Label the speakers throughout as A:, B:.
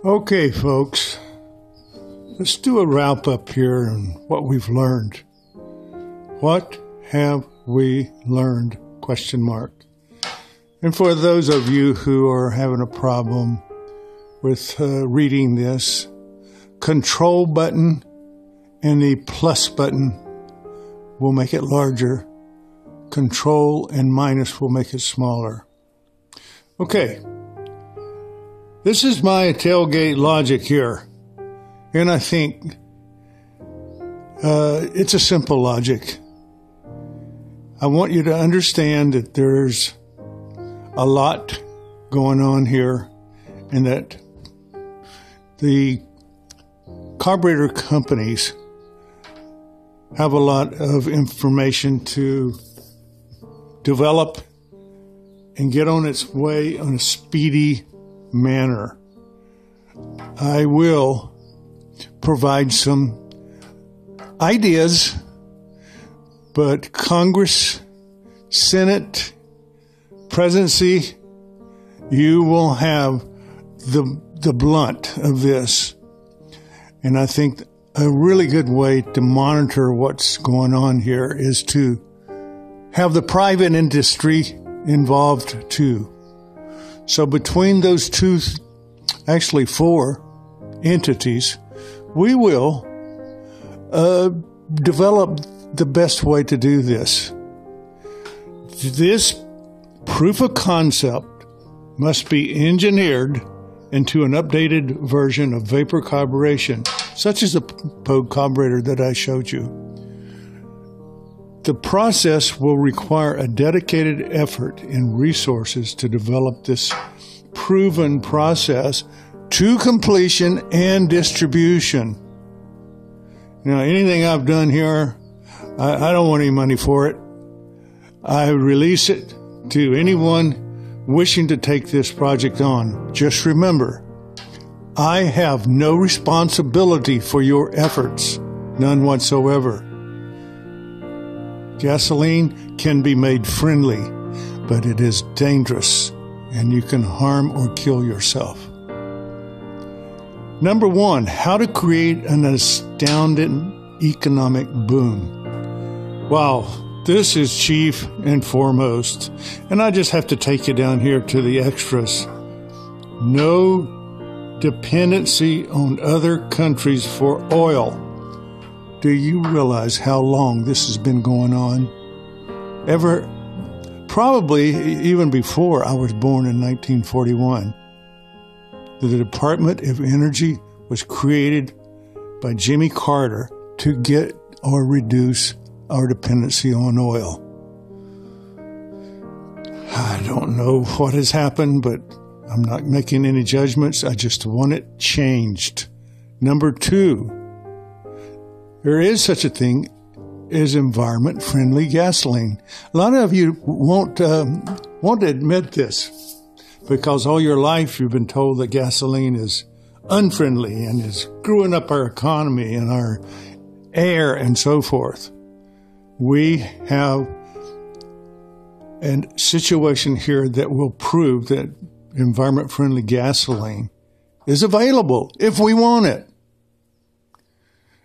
A: Okay, folks, let's do a wrap up here on what we've learned. What have we learned? Question mark. And for those of you who are having a problem with reading this, Control button and the plus button will make it larger. Control and minus will make it smaller. Okay. This is my tailgate logic here, and I think it's a simple logic. I want you to understand that there's a lot going on here, and that the carburetor companies have a lot of information to develop and get on its way on a speedy manner. I will provide some ideas, but Congress, Senate, presidency, you will have the blunt of this. And I think a really good way to monitor what's going on here is to have the private industry involved too. So between those two, actually 4 entities, we will develop the best way to do this. This proof of concept must be engineered into an updated version of vapor carburation, such as the POC3 carburetor that I showed you. The process will require a dedicated effort and resources to develop this proven process to completion and distribution. Now, anything I've done here, I don't want any money for it. I release it to anyone wishing to take this project on. Just remember, I have no responsibility for your efforts, none whatsoever. Gasoline can be made friendly, but it is dangerous, and you can harm or kill yourself. Number 1, how to create an astounding economic boom. Wow, this is chief and foremost, and I just have to take you down here to the extras. No dependency on other countries for oil. Do you realize how long this has been going on? Probably even before I was born in 1941. The Department of Energy was created by Jimmy Carter to get or reduce our dependency on oil. I don't know what has happened, but I'm not making any judgments. I just want it changed. Number 2, there is such a thing as environment-friendly gasoline. A lot of you won't admit this because all your life you've been told that gasoline is unfriendly and is screwing up our economy and our air and so forth. We have a situation here that will prove that environment-friendly gasoline is available if we want it.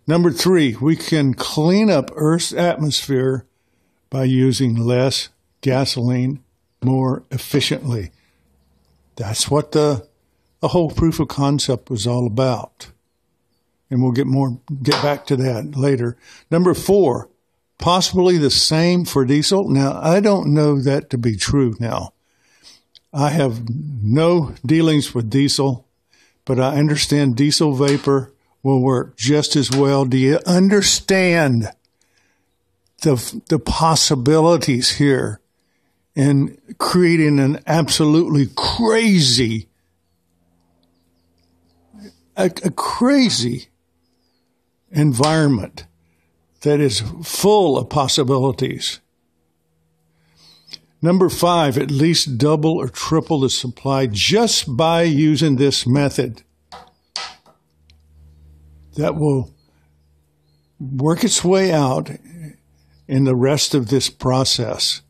A: Number 3, we can clean up Earth's atmosphere by using less gasoline more efficiently. That's what the whole proof of concept was all about. And we'll get back to that later. Number 4, possibly the same for diesel. Now, I don't know that to be true now. I have no dealings with diesel, but I understand diesel vapor will work just as well. Do you understand the possibilities here in creating an absolutely crazy, a crazy environment that is full of possibilities? Number 5, at least double or triple the supply just by using this method. That will work its way out in the rest of this process.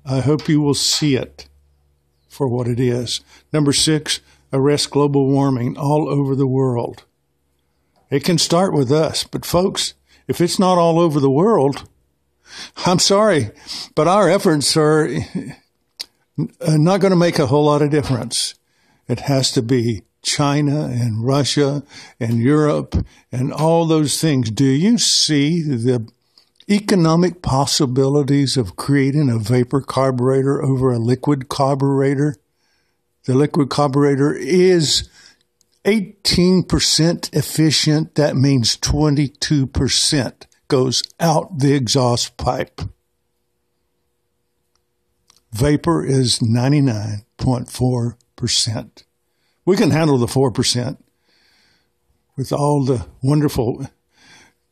A: I hope you will see it for what it is. Number 6, arrest global warming all over the world. It can start with us, but folks, if it's not all over the world, I'm sorry, but our efforts are not going to make a whole lot of difference. It has to be China and Russia and Europe and all those things. Do you see the economic possibilities of creating a vapor carburetor over a liquid carburetor? The liquid carburetor is 18% efficient. That means 22% goes out the exhaust pipe. Vapor is 99.4%. We can handle the 4% with all the wonderful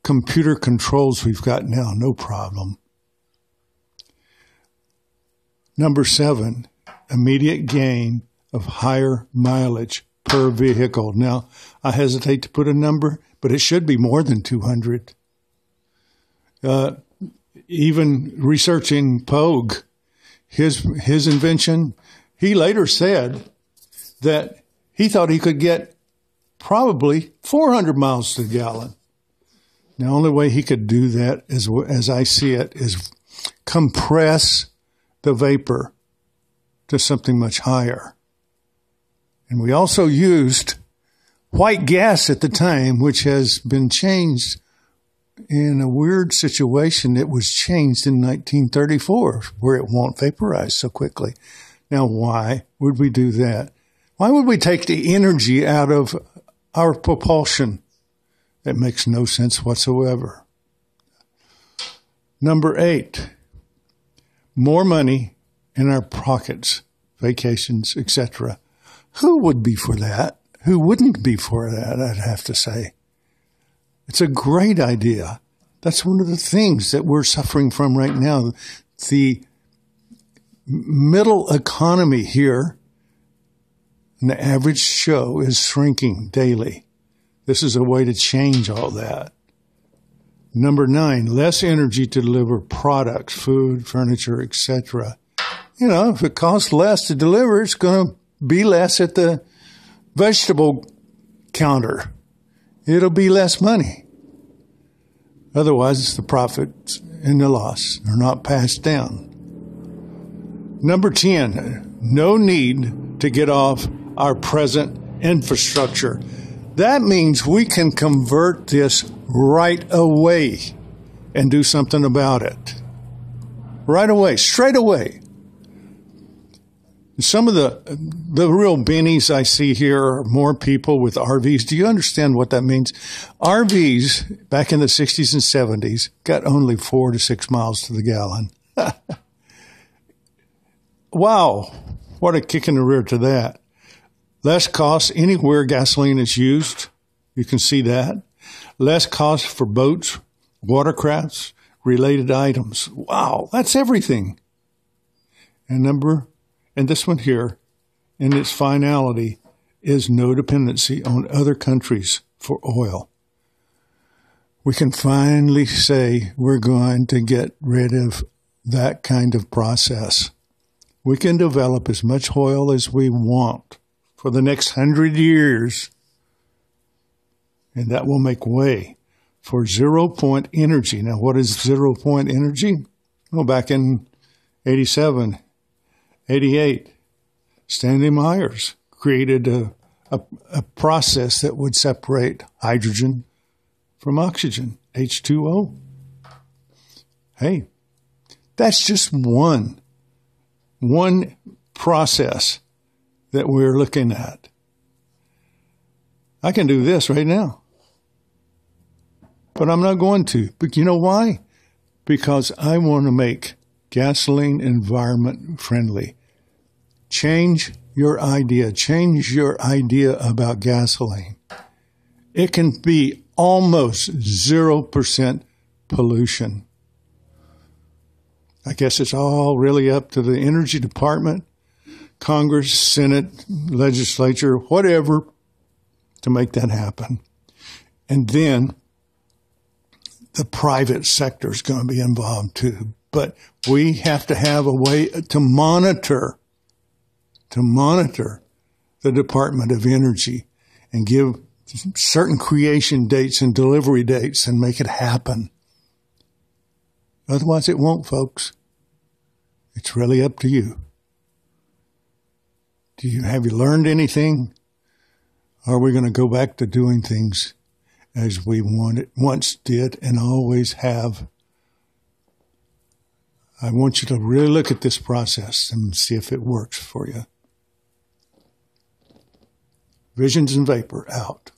A: computer controls we've got now, no problem. Number 7, immediate gain of higher mileage per vehicle. Now, I hesitate to put a number, but it should be more than 200. Even researching POC, his invention, he later said that he thought he could get probably 400 miles to the gallon. The only way he could do that, as I see it, is compress the vapor to something much higher. And we also used white gas at the time, which has been changed in a weird situation. It was changed in 1934, where it won't vaporize so quickly. Now, why would we do that? Why would we take the energy out of our propulsion? That makes no sense whatsoever. Number 8, more money in our pockets, vacations, etc. Who would be for that? Who wouldn't be for that, I'd have to say. It's a great idea. That's one of the things that we're suffering from right now. The middle economy here, and the average Joe, is shrinking daily. This is a way to change all that. Number 9, less energy to deliver products, food, furniture, etc. You know, if it costs less to deliver, it's going to be less at the vegetable counter. It'll be less money. Otherwise, the profits and the loss are not passed down. Number 10, no need to get off our present infrastructure. That means we can convert this right away and do something about it. Right away, straight away. Some of the real bennies I see here are more people with RVs. Do you understand what that means? RVs back in the 60s and 70s got only 4 to 6 miles to the gallon. Wow, what a kick in the rear to that. Less cost anywhere gasoline is used. You can see that. Less cost for boats, watercrafts, related items. Wow, that's everything. And this one here, in its finality, is no dependency on other countries for oil. We can finally say we're going to get rid of that kind of process. We can develop as much oil as we want for the next 100 years, and that will make way for zero-point energy. Now, what is zero-point energy? Well, back in 87, 88, Stanley Myers created a process that would separate hydrogen from oxygen, H2O. Hey, that's just one process that we're looking at. I can do this right now, but I'm not going to. But you know why? Because I want to make gasoline environment friendly. Change your idea. Change your idea about gasoline. It can be almost 0% pollution. I guess it's all really up to the Energy Department, Congress, Senate, legislature, whatever, to make that happen. And then the private sector is going to be involved too. But we have to have a way to monitor the Department of Energy and give certain creation dates and delivery dates and make it happen. Otherwise, it won't, folks. It's really up to you. Have you learned anything? Or are we going to go back to doing things as we once did and always have? I want you to really look at this process and see if it works for you. Visions and Vapor out.